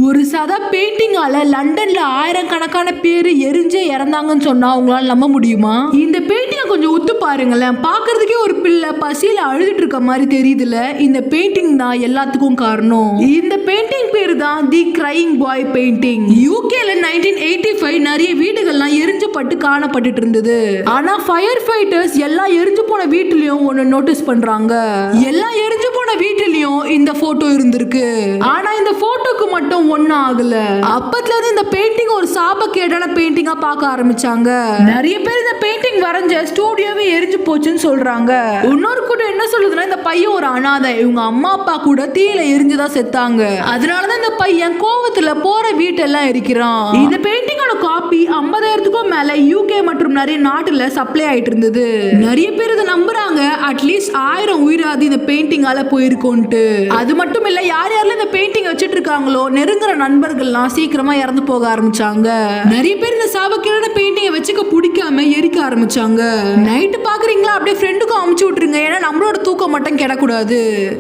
ஒரு சாதா பெயிண்டிங்கால லண்டன்ல ஆயிரக்கணக்கான பேர் எரிஞ்சே இறந்தாங்கன்னு சொன்னா உங்களால நம்ப முடியுமா? இந்த பெயிண்டிங்கை கொஞ்சம் உத்து பாருங்களேன். பாக்குறதுக்கே ஒரு பிள்ளை பசியில அழுதுட்டு இருக்க மாதிரி தெரியுதுல. இந்த பெயிண்டிங் தான் எல்லாத்துக்கும் காரணம். இந்த பெயிண்டிங் பேரு தான் தி கிரையிங் பாய் பெயிண்டிங். யூகேல 1985 நிறைய வீடுகள்லாம் எரிஞ்சு பட்டு காணப்பட்டு இருந்தது. ஆனா ஃபயர் ஃபைட்டர்ஸ் எல்லா எரிஞ்சு போன வீட்டுலயும் ஒன்னு நோட்டீஸ் பண்றாங்க. எல்லா எரிஞ்சு போன வீட்டுலயும் இந்த போட்டோ இருந்திருக்கு. ஆனா இந்த போட்டோக்கு மட்டும் ஒன்னும் ஆகல. அப்பத்துல இருந்து இந்த பெயிண்டிங் ஒரு சாபக்கேடான பெயிண்டிங்கா பார்க்க ஆரம்பிச்சாங்க. நிறைய பேர் இந்த பெயிண்டிங் வரைஞ்ச ஸ்டூடியோவே எரிஞ்சு போச்சுன்னு சொல்றாங்க. இன்னொரு கூட்டம் என்ன சொல்லுதுன்னா, இந்த பையன் ஒரு அனாதை, இவங்க அம்மா அப்பா கூட தீயில எரிஞ்சுதான் செத்தாங்க, அதனாலதான் இந்த பையன் கோவத்துல போற வீட்டெல்லாம் எரிக்கிறான். இந்த பெயிண்டிங்கோட காப்பி 50,000க்கும் மேல யூகே மற்றும் நிறைய நாட்டுல சப்ளை ஆயிட்டு இருந்தது. நிறைய பேர் இதை நம்புறாங்க, அட்லீஸ்ட் 1000 உயிராது இந்த பெயிண்டிங்கால போயிருக்கோன்ட்டு. அது மட்டும் இல்ல, யார் யாரெல்லாம் இந்த பெயிண்டிங் வச்சிட்டு இருக்காங்களோ நெருங்குற நண்பர்கள்லாம் சீக்கிரமா இறந்து போக ஆரம்பிச்சாங்க. நிறைய பேர் இந்த சாபக்கேடான பெயிண்டிங்கை வச்சுக்க பிடிக்காம எரிக்க ஆரம்பிச்சாங்க. நைட்டு பாக்குறீங்களா, அப்படியே ஃப்ரெண்டுக்கும் அமுச்சு விட்டுருங்க, ஏன்னா நம்மளோட தூக்கம் மட்டும் கெடக்கூடாது.